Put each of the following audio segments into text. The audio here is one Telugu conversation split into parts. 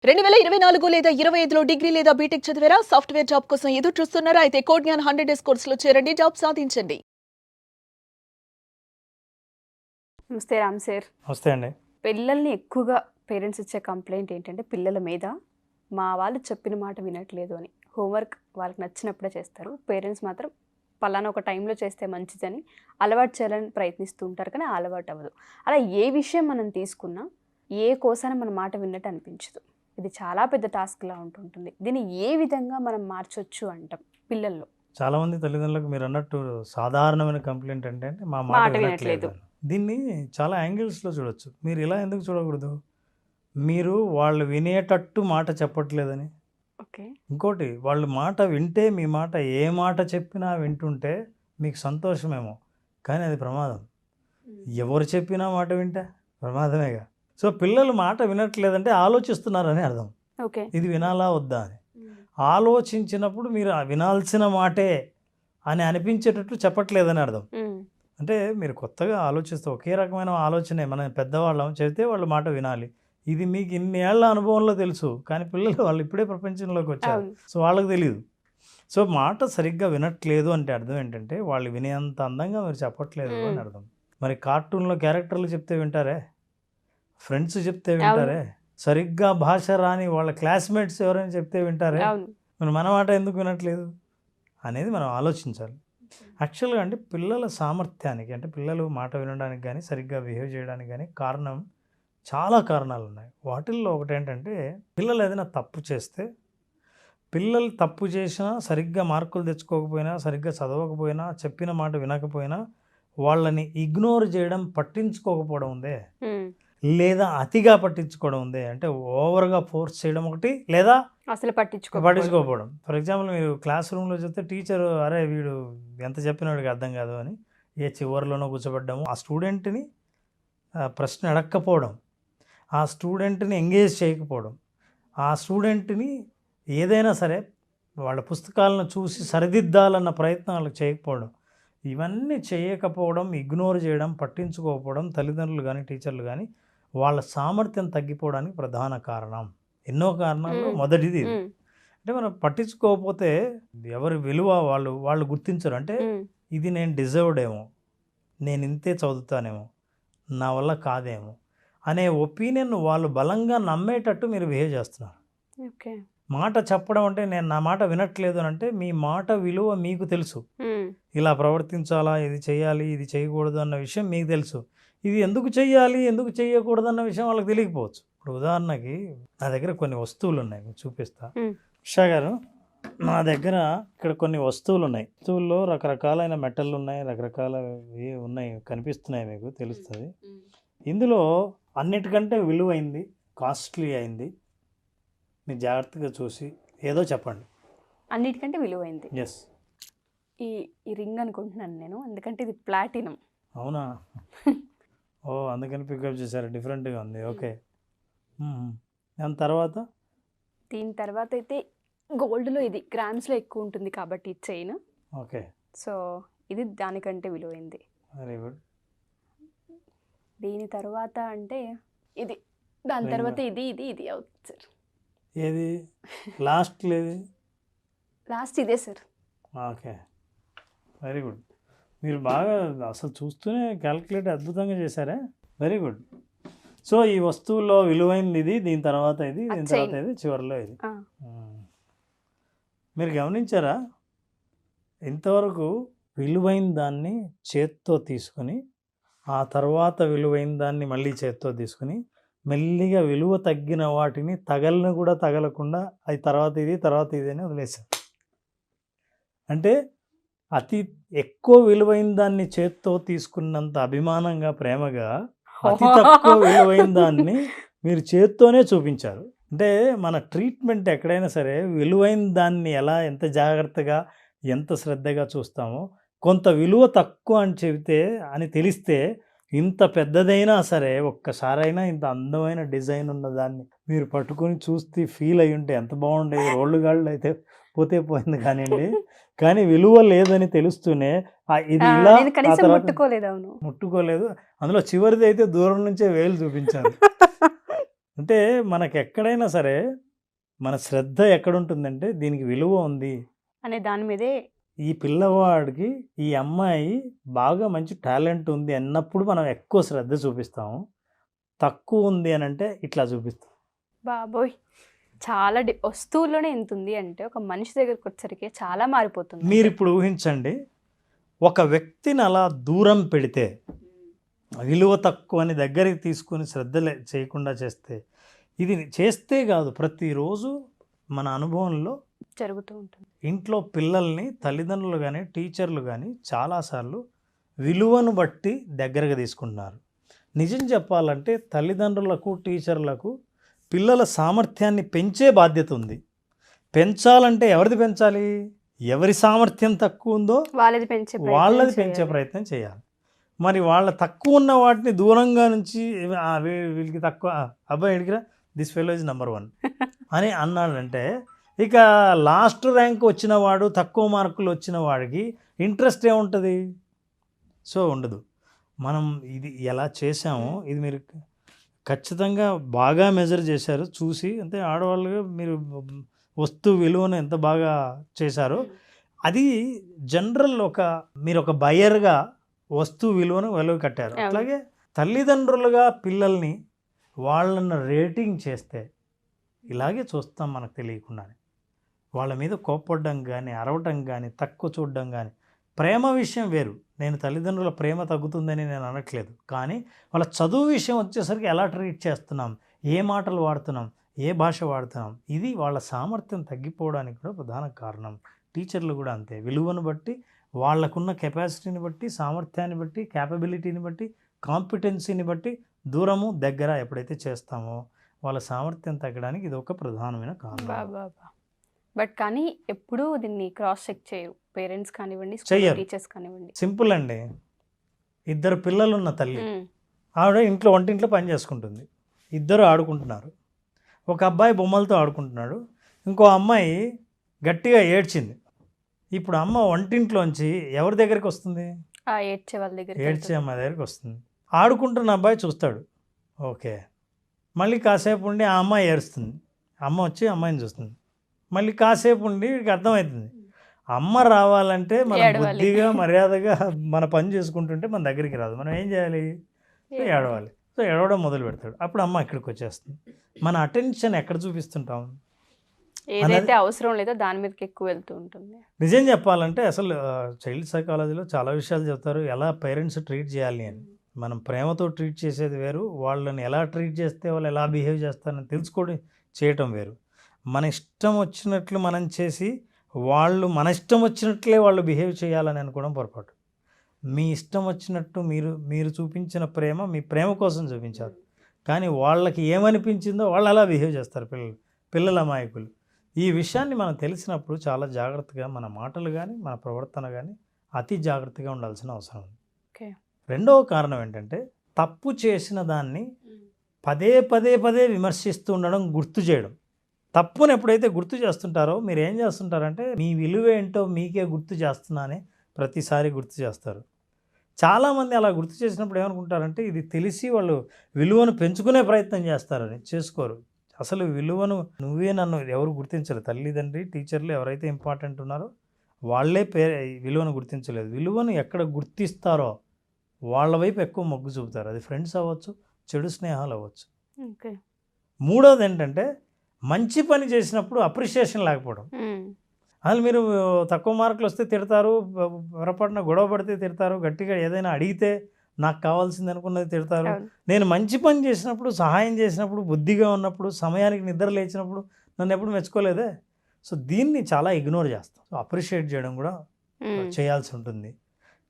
2024 లేదా 25లో డిగ్రీ లేదా బీటెక్ చదివారా? సాఫ్ట్‌వేర్ జాబ్ కోసం ఎదురు చూస్తున్నారా? అయితే కోడ్ జ్ఞాన్ 100 డేస్ కోర్సులో చేరండి. జాబ్ సాధించండి. నమస్తే రామ్ సార్. నమస్తే అండి. పిల్లల్ని ఎక్కువగా పేరెంట్స్ ఇచ్చే కంప్లైంట్ ఏంటంటే పిల్లల మీద మా వాళ్ళు చెప్పిన మాట వినట్లేదు అని. హోంవర్క్ వాళ్ళకి నచ్చినప్పుడే చేస్తారు. పేరెంట్స్ మాత్రం పలానా ఒక టైంలో చేస్తే మంచిదని అలవాటు చేయాలని ప్రయత్నిస్తూ ఉంటారు, కానీ ఆ అలవాటు అవ్వదు. అలా ఏ విషయం మనం తీసుకున్నా ఏ కోసాన మన మాట విన్నట్టు అనిపించదు. ఇది చాలా పెద్ద టాస్క్లా ఉంటుంటుంది. దీన్ని ఏ విధంగా మనం మార్చొచ్చు అంటాం పిల్లల్లో? చాలా మంది తల్లిదండ్రులకు మీరు అన్నట్టు సాధారణమైన కంప్లైంట్ అంటే మా మాట మాట వినట్లేదు. వినట్లేదు. దీన్ని చాలా యాంగిల్స్లో చూడొచ్చు. మీరు ఇలా ఎందుకు చూడకూడదు? మీరు వాళ్ళు వినేటట్టు మాట చెప్పట్లేదని. ఓకే. ఇంకోటి, వాళ్ళు మాట వింటే మీ మాట ఏ మాట చెప్పినా వింటుంటే మీకు సంతోషమేమో, కానీ అది ప్రమాదం. ఎవరు చెప్పినా మాట వింటే ప్రమాదమేగా. సో పిల్లలు మాట వినట్లేదంటే ఆలోచిస్తున్నారని అర్థం. ఓకే. ఇది వినాలా వద్దా అని ఆలోచించినప్పుడు మీరు ఆ వినాల్సిన మాటే అని అనిపించేటట్టు చెప్పట్లేదని అర్థం. అంటే మీరు కొత్తగా ఆలోచిస్తే ఒకే రకమైన ఆలోచనే మన పెద్దవాళ్ళం చెబితే వాళ్ళు మాట వినాలి. ఇది మీకు ఇన్ని ఏళ్ల అనుభవంలో తెలుసు, కానీ పిల్లలు వాళ్ళు ఇప్పుడే ప్రపంచంలోకి వచ్చారు. సో వాళ్ళకి తెలియదు. సో మాట సరిగ్గా వినట్లేదు అంటే అర్థం ఏంటంటే వాళ్ళు వినేంత అందంగా మీరు చెప్పట్లేదు అని అర్థం. మరి కార్టూన్లో క్యారెక్టర్లు చెప్తే వింటారే? ఫ్రెండ్స్ చెప్తే వింటారే? సరిగ్గా భాష రాని వాళ్ళ క్లాస్మేట్స్ ఎవరైనా చెప్తే వింటారే? మరి మన మాట ఎందుకు వినట్లేదు అనేది మనం ఆలోచించాలి. యాక్చువల్గా అంటే పిల్లల సామర్థ్యానికి, అంటే పిల్లలు మాట వినడానికి కానీ సరిగ్గా బిహేవ్ చేయడానికి కానీ చాలా కారణాలు ఉన్నాయి. వాటిల్లో ఒకటి ఏంటంటే, పిల్లలు ఏదైనా తప్పు చేస్తే, పిల్లలు తప్పు చేసినా సరిగ్గా మార్కులు తెచ్చుకోకపోయినా, సరిగ్గా చదవకపోయినా, చెప్పిన మాట వినకపోయినా వాళ్ళని ఇగ్నోర్ చేయడం, పట్టించుకోకపోవడం ఉందే, లేదా అతిగా పట్టించుకోవడం ఉందే, అంటే ఓవర్గా ఫోర్స్ చేయడం ఒకటి, లేదా అసలు పట్టించుకోకపోవడం. ఫర్ ఎగ్జాంపుల్ మీరు క్లాస్ రూమ్లో చూస్తే టీచర్ అరే వీడు ఎంత చెప్పినవాడికి అర్థం కాదు అని ఏ చివరిలోనో కూర్చోబెట్టడము, ఆ స్టూడెంట్ని ప్రశ్న అడగకపోవడం, ఆ స్టూడెంట్ని ఎంగేజ్ చేయకపోవడం, ఆ స్టూడెంట్ని ఏదైనా సరే వాళ్ళ పుస్తకాలను చూసి సరిదిద్దాలన్న ప్రయత్నం వాళ్ళకి చేయకపోవడం, ఇవన్నీ చేయకపోవడం, ఇగ్నోర్ చేయడం, పట్టించుకోకపోవడం తల్లిదండ్రులు కానీ టీచర్లు కానీ వాళ్ళ సామర్థ్యం తగ్గిపోవడానికి ప్రధాన కారణం. ఎన్నో కారణాల్లో మొదటిది ఇది. అంటే మనం పట్టించుకోకపోతే ఎవరి విలువ వాళ్ళు గుర్తించరు. అంటే ఇది నేను డిజర్వ్డ్ ఏమో, నేను ఇంతే చదువుతానేమో, నా వల్ల కాదేమో అనే ఒపీనియన్ వాళ్ళు బలంగా నమ్మేటట్టు మీరు బిహేవ్ చేస్తున్నారు. ఓకే. మాట చెప్పడం అంటే నేను నా మాట వినట్లేదు అని అంటే మీ మాట విలువ మీకు తెలుసు. ఇలా ప్రవర్తించాలా, ఇది చేయాలి, ఇది చేయకూడదు అన్న విషయం మీకు తెలుసు. ఇది ఎందుకు చెయ్యాలి, ఎందుకు చేయకూడదు అన్న విషయం వాళ్ళకి తెలియకపోవచ్చు. ఇప్పుడు ఉదాహరణకి నా దగ్గర కొన్ని వస్తువులు ఉన్నాయి, మీకు చూపిస్తా. ఉషా గారు, నా దగ్గర ఇక్కడ కొన్ని వస్తువులు ఉన్నాయి. వస్తువుల్లో రకరకాలైన మెటల్ ఉన్నాయి, రకరకాలవి ఉన్నాయి, కనిపిస్తున్నాయి, మీకు తెలుస్తుంది. ఇందులో అన్నిటికంటే విలువైంది, కాస్ట్లీ అయింది, మీరు జాగ్రత్తగా చూసి ఏదో చెప్పండి. అన్నిటికంటే విలువైంది ఎస్, ఈ రింగ్ అనుకుంటున్నాను నేను, ఎందుకంటే ఇది ప్లాటినం. అవునా? ఓ, అందుకని పికప్ చేశారు, డిఫరెంట్గా ఉంది. ఓకే. దాని తర్వాత దీని తర్వాత అయితే గోల్డ్లో ఇది గ్రామ్స్లో ఎక్కువ ఉంటుంది కాబట్టి చైన్. ఓకే. సో ఇది దానికంటే విలువైంది. Very good. దీని తర్వాత అంటే ఇది, దాని తర్వాత ఇది ఇది ఇది అవుతుంది సార్. ఏది లాస్ట్ లేదు? లాస్ట్ ఇదే సార్. Okay, very good. మీరు బాగా అసలు చూస్తూనే క్యాల్కులేట్ అద్భుతంగా చేశారే. Very good. సో ఈ వస్తువుల్లో విలువైనది ఇది, దీని తర్వాత ఇది, దీని తర్వాత ఇది, చివరిలో ఇది. మీరు గమనించారా? ఇంతవరకు విలువైన దాన్ని చేత్తో తీసుకొని, ఆ తర్వాత విలువైన దాన్ని మళ్ళీ చేత్తో తీసుకుని, మెల్లిగా విలువ తగ్గిన వాటిని తగలను కూడా తగలకుండా అది తర్వాత ఇది, తర్వాత ఇది అని వదిలేశారు. అంటే అతి ఎక్కువ విలువైన దాన్ని చేత్తో తీసుకున్నంత అభిమానంగా, ప్రేమగా అతి తక్కువ విలువైన దాన్ని మీరు చేత్తోనే చూపించారు. అంటే మన ట్రీట్మెంట్ ఎక్కడైనా సరే విలువైన దాన్ని ఎంత జాగ్రత్తగా, ఎంత శ్రద్ధగా చూస్తామో, కొంత విలువ తక్కువ అని చెబితే అని తెలిస్తే ఇంత పెద్దదైనా సరే ఒక్కసారైనా ఇంత అందమైన డిజైన్ ఉన్న దాన్ని మీరు పట్టుకొని చూస్తే ఫీల్ అయ్యి ఉంటే ఎంత బాగుండేది. రోళ్ళు గాళ్ళు అయితే పోతే పోయింది కానివ్వండి, కానీ విలువ లేదని తెలుస్తూనే ఇది ఇలా ముట్టుకోలేదు. అందులో చివరిది అయితే దూరం నుంచే వేలు చూపించారు. అంటే మనకు ఎక్కడైనా సరే మన శ్రద్ధ ఎక్కడుంటుందంటే దీనికి విలువ ఉంది, అనే దాని మీదే. ఈ పిల్లవాడికి ఈ అమ్మాయి బాగా మంచి టాలెంట్ ఉంది అన్నప్పుడు మనం ఎక్కువ శ్రద్ధ చూపిస్తాము. తక్కువ ఉంది అని అంటే ఇట్లా చూపిస్తాం. బాబోయ్, చాలా వస్తువుల్లోనే ఎంత ఉంది అంటే ఒక మనిషి దగ్గరికి వచ్చరికి చాలా మారిపోతుంది. మీరు ఇప్పుడు ఊహించండి, ఒక వ్యక్తిని అలా దూరం పెడితే, విలువ తక్కువ అని దగ్గరికి తీసుకొని శ్రద్ధ చేయకుండా చేస్తే, ఇది చేస్తే కాదు ప్రతిరోజు మన అనుభవంలో జరుగుతూ ఉంటుంది. ఇంట్లో పిల్లల్ని తల్లిదండ్రులు కానీ టీచర్లు కానీ చాలాసార్లు విలువను బట్టి దగ్గరగా తీసుకుంటున్నారు. నిజం చెప్పాలంటే తల్లిదండ్రులకు టీచర్లకు పిల్లల సామర్థ్యాన్ని పెంచే బాధ్యత ఉంది. పెంచాలంటే ఎవరిది పెంచాలి? ఎవరి సామర్థ్యం తక్కువ ఉందో వాళ్ళది పెంచే ప్రయత్నం చేయాలి. మరి వాళ్ళ తక్కువ ఉన్న వాటిని దూరంగా నుంచి వీళ్ళకి తక్కువ, అబ్బాయి ఎడిగిరా దిస్ ఫెలో ఇస్ నెంబర్ 1 అని అన్నాడంటే, ఇక లాస్ట్ ర్యాంక్ వచ్చిన వాడు, తక్కువ మార్కులు వచ్చిన వాడికి ఇంట్రెస్ట్ ఏముంటుంది? సో ఉండదు. మనం ఇది ఎలా చేసామో ఇది మీరు ఖచ్చితంగా బాగా మెజర్ చేశారు చూసి. అంటే ఆడవాళ్ళుగా మీరు వస్తువు విలువను ఎంత బాగా చేశారో, అది జనరల్ మీరు ఒక బయర్గా వస్తువు విలువను వెలువ కట్టారు. అట్లాగే తల్లిదండ్రులుగా పిల్లల్ని వాళ్ళని రేటింగ్ చేస్తే ఇలాగే చూస్తాం మనకు తెలియకుండానే. వాళ్ళ మీద కోప్పడడం కానీ, అరవటం కానీ, తక్కువ చూడడం కానీ. ప్రేమ విషయం వేరు. నేను తల్లిదండ్రుల ప్రేమ తగ్గుతుందని నేను అనట్లేదు. కానీ వాళ్ళ చదువు విషయం వచ్చేసరికి ఎలా ట్రీట్ చేస్తున్నాం, ఏ మాటలు వాడుతున్నాం, ఏ భాష వాడుతున్నాం, ఇది వాళ్ళ సామర్థ్యం తగ్గిపోవడానికి కూడా ప్రధాన కారణం. టీచర్లు కూడా అంతే. విలువను బట్టి, వాళ్ళకున్న కెపాసిటీని బట్టి, సామర్థ్యాన్ని బట్టి, క్యాపబిలిటీని బట్టి, కాంపిటెన్సీని బట్టి దూరము దగ్గర ఎప్పుడైతే చేస్తామో వాళ్ళ సామర్థ్యం తగ్గడానికి ఇది ఒక ప్రధానమైన కారణం. బట్ కానీ ఎప్పుడూ దీన్ని క్రాస్ చెక్ చేయరు పేరెంట్స్ కానివ్వండి, టీచర్స్ కానివ్వండి. సింపుల్ అండి. 2 పిల్లలున్న తల్లి, ఆవిడ ఇంట్లో వంటింట్లో పని చేసుకుంటుంది. 2 ఆడుకుంటున్నారు. ఒక అబ్బాయి బొమ్మలతో ఆడుకుంటున్నాడు, ఇంకో అమ్మాయి గట్టిగా ఏడ్చింది. ఇప్పుడు అమ్మ వంటింట్లోంచి ఎవరి దగ్గరికి వస్తుంది? ఏడ్చే వాళ్ళ దగ్గర, ఏడ్చే అమ్మాయి దగ్గరికి వస్తుంది. ఆడుకుంటున్న అబ్బాయి చూస్తాడు, ఓకే. మళ్ళీ కాసేపు ఉండి ఆ అమ్మాయి ఏడుస్తుంది. అమ్మ వచ్చి అమ్మాయిని చూస్తుంది. మళ్ళీ కాసేపు ఉండి వీడికి అర్థమవుతుంది, అమ్మ రావాలంటే మనం బుద్ధిగా మర్యాదగా మన పని చేసుకుంటుంటే మన దగ్గరికి రాదు. మనం ఏం చేయాలి? ఏడవాలి. సో ఏడవడం మొదలు పెడతాడు. అప్పుడు అమ్మ ఇక్కడికి వచ్చేస్తుంది. మన అటెన్షన్ ఎక్కడ చూపిస్తుంటాం? ఏదైతే అవసరం లేదో దాని మీదకి ఎక్కువ వెళ్తూ ఉంటుంది. నిజం చెప్పాలంటే అసలు చైల్డ్ సైకాలజీలో చాలా విషయాలు చెప్తారు, ఎలా పేరెంట్స్ ట్రీట్ చేయాలి అని. మనం ప్రేమతో ట్రీట్ చేసేది వేరు, వాళ్ళని ఎలా ట్రీట్ చేస్తే వాళ్ళు ఎలా బిహేవ్ చేస్తారని తెలుసుకోవడం చేయటం వేరు. మన ఇష్టం వచ్చినట్లు మనం చేసి వాళ్ళు మన ఇష్టం వచ్చినట్లే వాళ్ళు బిహేవ్ చేయాలని అనుకోవడం పొరపాటు. మీ ఇష్టం వచ్చినట్టు మీరు చూపించిన ప్రేమ మీ ప్రేమ కోసం చూపించారు, కానీ వాళ్ళకి ఏమనిపించిందో వాళ్ళు అలా బిహేవ్ చేస్తారు పిల్లల అమాయకులు. ఈ విషయాన్ని మనం తెలిసినప్పుడు చాలా జాగ్రత్తగా మన మాటలు కానీ మన ప్రవర్తన కానీ అతి జాగ్రత్తగా ఉండాల్సిన అవసరం ఉంది. రెండవ కారణం ఏంటంటే, తప్పు చేసిన దాన్ని పదే పదే పదే విమర్శిస్తూ ఉండడం, గుర్తు చేయడం. తప్పుని ఎప్పుడైతే గుర్తు చేస్తుంటారో మీరు ఏం చేస్తుంటారంటే, మీ విలువ ఏంటో మీకే గుర్తు చేస్తున్నానే ప్రతిసారి గుర్తు చేస్తారు. చాలామంది అలా గుర్తు చేసినప్పుడు ఏమనుకుంటారంటే, ఇది తెలిసి వాళ్ళు విలువను పెంచుకునే ప్రయత్నం చేస్తారని. చేసుకోరు. అసలు విలువను నువ్వే నన్ను ఎవరు గుర్తించరు. తల్లిదండ్రి, టీచర్లు ఎవరైతే ఇంపార్టెంట్ ఉన్నారో వాళ్ళే విలువను గుర్తించలేదు. విలువను ఎక్కడ గుర్తిస్తారో వాళ్ళ వైపు ఎక్కువ మొగ్గు చూపుతారు. అది ఫ్రెండ్స్ అవ్వచ్చు, చెడు స్నేహాలు అవ్వచ్చు. మూడోది ఏంటంటే, మంచి పని చేసినప్పుడు అప్రిషియేషన్ లేకపోవడం. అసలు మీరు తక్కువ మార్కులు వస్తే తిడతారు, పొరపాటున గొడవ పడితే తిడతారు, గట్టిగా ఏదైనా అడిగితే నాకు కావాల్సింది అనుకున్నది తిడతారు. నేను మంచి పని చేసినప్పుడు, సహాయం చేసినప్పుడు, బుద్ధిగా ఉన్నప్పుడు, సమయానికి నిద్ర లేచినప్పుడు నన్ను ఎప్పుడు మెచ్చుకోలేదే. సో దీన్ని చాలా ఇగ్నోర్ చేస్తాం. సో అప్రిషియేట్ చేయడం కూడా చేయాల్సి ఉంటుంది.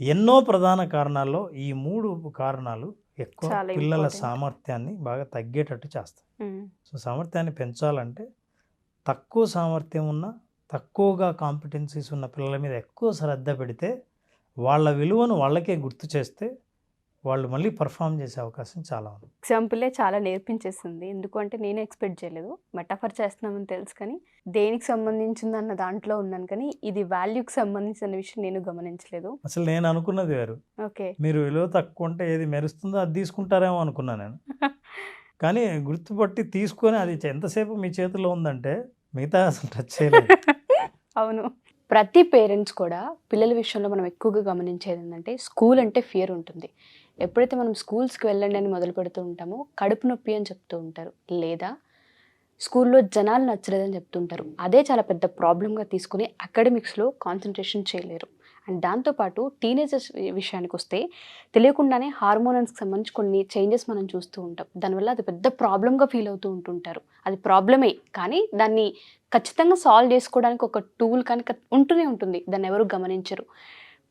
ఎన్నో ప్రధాన కారణాల్లో ఈ 3 కారణాలు ఎక్కువ పిల్లల సామర్థ్యాన్ని బాగా తగ్గేటట్టు చేస్తాయి. సో సామర్థ్యాన్ని పెంచాలంటే తక్కువ సామర్థ్యం ఉన్న, తక్కువగా కాంపిటెన్సీస్ ఉన్న పిల్లల మీద ఎక్కువ శ్రద్ధ పెడితే, వాళ్ళ విలువను వాళ్ళకే గుర్తు చేస్తే వాళ్ళు మళ్ళీ పర్ఫామ్ చేసే అవకాశం చాలా ఉంది. ఎగ్జాంపులే చాలా నేర్పించేస్తుంది. ఎందుకంటే నేను ఎక్స్పెక్ట్ చేయలేదు, మెటాఫర్ చేస్తున్నామని తెలుసు, కానీ దేనికి సంబంధించిందన్న దాంట్లో ఉన్నాను, కానీ ఇది వాల్యూకి సంబంధించిన విషయం నేను గమనించలేదు. అసలు నేను అనుకున్నది వేరు. ఓకే, మీరు విలువ తక్కువ ఉంటే ఏది మెరుస్తుందో అది తీసుకుంటారేమో అనుకున్నా నేను. కానీ గుర్తుపట్టి తీసుకొని అది ఎంతసేపు మీ చేతిలో ఉందంటే మిగతా అసలు టచ్ చేయలేదు. అవును. ప్రతి పేరెంట్స్ కూడా పిల్లల విషయంలో మనం ఎక్కువగా గమనించేది ఏంటంటే స్కూల్ అంటే ఫియర్ ఉంటుంది. ఎప్పుడైతే మనం స్కూల్స్కి వెళ్ళండి అని మొదలు పెడుతూ ఉంటామో కడుపు నొప్పి అని చెప్తూ ఉంటారు, లేదా స్కూల్లో జనాలు నచ్చలేదని చెప్తుంటారు. అదే చాలా పెద్ద ప్రాబ్లంగా తీసుకుని అకాడమిక్స్లో కాన్సన్ట్రేషన్ చేయలేరు. అండ్ దాంతోపాటు టీనేజర్స్ విషయానికి వస్తే తెలియకుండానే హార్మోనల్స్కి సంబంధించి కొన్ని చేంజెస్ మనం చూస్తూ ఉంటాం. దానివల్ల అది పెద్ద ప్రాబ్లంగా ఫీల్ అవుతూ ఉంటుంటారు. అది ప్రాబ్లమే, కానీ దాన్ని ఖచ్చితంగా సాల్వ్ చేసుకోవడానికి ఒక టూల్ కనుక ఉంటూనే ఉంటుంది. దాన్ని ఎవరు గమనించరు.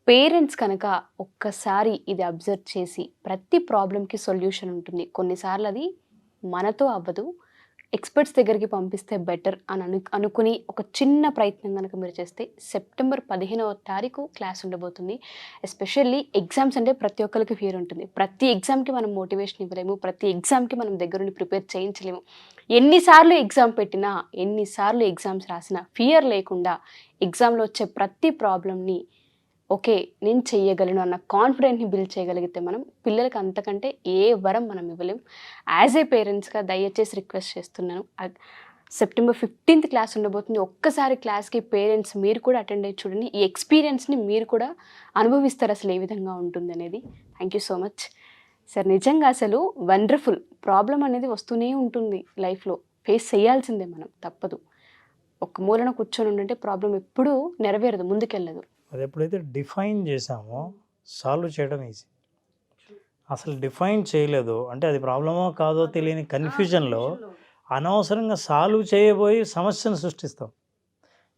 పేరెంట్స్ కనుక ఒక్కసారి ఇది అబ్జర్వ్ చేసి ప్రతి ప్రాబ్లంకి సొల్యూషన్ ఉంటుంది. కొన్నిసార్లు అది మనతో అవ్వదు, ఎక్స్పర్ట్స్ దగ్గరికి పంపిస్తే బెటర్ అని అనుకుని ఒక చిన్న ప్రయత్నం కనుక మీరు చేస్తే సెప్టెంబర్ 15వ తారీఖు క్లాస్ ఉండబోతుంది. ఎస్పెషల్లీ ఎగ్జామ్స్ అంటే ప్రతి ఒక్కరికి ఫియర్ ఉంటుంది. ప్రతి ఎగ్జామ్కి మనం మోటివేషన్ ఇవ్వలేము, ప్రతి ఎగ్జామ్కి మనం దగ్గరుండి ప్రిపేర్ చేయించలేము. ఎన్నిసార్లు ఎగ్జామ్ పెట్టినా, ఎన్నిసార్లు ఎగ్జామ్స్ రాసినా ఫియర్ లేకుండా ఎగ్జామ్లో వచ్చే ప్రతి ప్రాబ్లమ్ని ఓకే నేను చెయ్యగలను అన్న కాన్ఫిడెంట్ని బిల్డ్ చేయగలిగితే మనం పిల్లలకి అంతకంటే ఏ వరం మనం ఇవ్వలేం. యాజ్ ఏ పేరెంట్స్గా దయచేసి రిక్వెస్ట్ చేస్తున్నాను, సెప్టెంబర్ 15th క్లాస్ ఉండబోతుంది. ఒక్కసారి క్లాస్కి పేరెంట్స్ మీరు కూడా అటెండ్ అయ్యి చూడండి. ఈ ఎక్స్పీరియన్స్ని మీరు కూడా అనుభవిస్తారు అసలు ఏ విధంగా ఉంటుంది అనేది. Thank you so much sir. నిజంగా అసలు వండర్ఫుల్. ప్రాబ్లం అనేది వస్తూనే ఉంటుంది లైఫ్లో, ఫేస్ చేయాల్సిందే, మనం తప్పదు. ఒక మూలన కూర్చొని ఉండంటే ప్రాబ్లం ఎప్పుడూ నెరవేరదు, ముందుకెళ్ళదు. అది ఎప్పుడైతే డిఫైన్ చేసామో సాల్వ్ చేయడం ఈజీ. అసలు డిఫైన్ చేయలేదు అంటే అది ప్రాబ్లమో కాదో తెలియని కన్ఫ్యూజన్లో అనవసరంగా సాల్వ్ చేయబోయి సమస్యను సృష్టిస్తాం.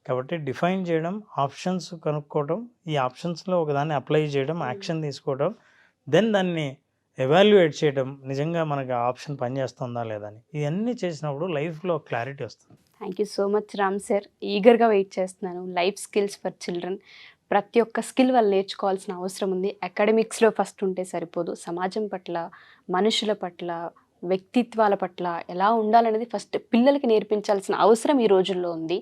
కాబట్టి డిఫైన్ చేయడం, ఆప్షన్స్ కనుక్కోవడం, ఈ ఆప్షన్స్లో ఒకదాన్ని అప్లై చేయడం, యాక్షన్ తీసుకోవడం, దెన్ దాన్ని ఎవాల్యుయేట్ చేయడం, నిజంగా మనకి ఆ ఆప్షన్ పనిచేస్తుందా లేదా అని. ఇవన్నీ చేసినప్పుడు లైఫ్లో క్లారిటీ వస్తుంది. Thank you so much Ram sir. ఈగర్గా వెయిట్ చేస్తున్నాను. లైఫ్ స్కిల్స్ ఫర్ చిల్డ్రన్, ప్రతి ఒక్క స్కిల్ వాళ్ళు నేర్చుకోవాల్సిన అవసరం ఉంది. అకాడమిక్స్లో ఫస్ట్ ఉంటే సరిపోదు, సమాజం పట్ల, మనుషుల పట్ల, వ్యక్తిత్వాల పట్ల ఎలా ఉండాలనేది ఫస్ట్ పిల్లలకి నేర్పించాల్సిన అవసరం ఈ రోజుల్లో ఉంది.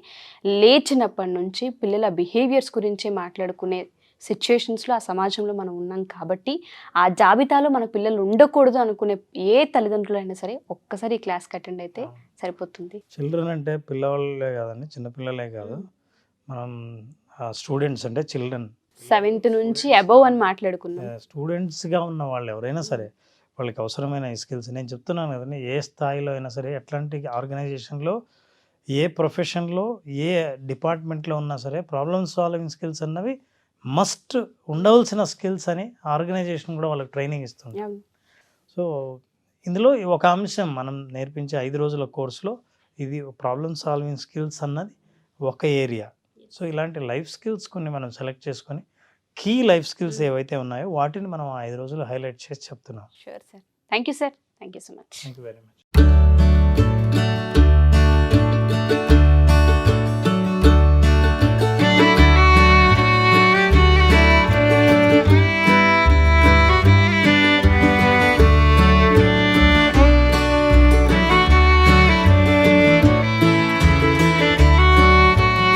లేచినప్పటి నుంచి పిల్లల బిహేవియర్స్ గురించే మాట్లాడుకునే సిచ్యుయేషన్స్లో ఆ సమాజంలో మనం ఉన్నాం. కాబట్టి ఆ జాబితాలో మన పిల్లలు ఉండకూడదు అనుకునే ఏ తల్లిదండ్రులైనా సరే ఒక్కసారి ఈ క్లాస్కి అటెండ్ అయితే సరిపోతుంది. చిల్డ్రన్ అంటే పిల్లవాళ్ళే కాదండి, చిన్నపిల్లలే కాదు, మనం స్టూడెంట్స్ అంటే చిల్డ్రన్ 7th నుంచి అబవ్ అని మాట్లాడుకున్నాం. స్టూడెంట్స్గా ఉన్న వాళ్ళు ఎవరైనా సరే వాళ్ళకి అవసరమైన ఈ స్కిల్స్ నేను చెప్తున్నాను కదండి. ఏ స్థాయిలో అయినా సరే, ఎట్లాంటి ఆర్గనైజేషన్లో, ఏ ప్రొఫెషన్లో, ఏ డిపార్ట్మెంట్లో ఉన్నా సరే ప్రాబ్లమ్ సాల్వింగ్ స్కిల్స్ అన్నవి మస్ట్ ఉండవలసిన స్కిల్స్ అని ఆర్గనైజేషన్ కూడా వాళ్ళకి ట్రైనింగ్ ఇస్తుంది. సో ఇందులో ఒక అంశం మనం నేర్పించే 5 రోజుల కోర్సులో ఇది ప్రాబ్లమ్ సాల్వింగ్ స్కిల్స్ అన్నది ఒక ఏరియా. సో ఇలాంటి లైఫ్ స్కిల్స్ కొన్ని మనం సెలెక్ట్ చేసుకొని కీ లైఫ్ స్కిల్స్ ఏవైతే ఉన్నాయో వాటిని మనం 5 రోజులు హైలైట్ చేసి చెప్తున్నాం. Sure sir. Thank you sir. Thank you so much. Thank you very much.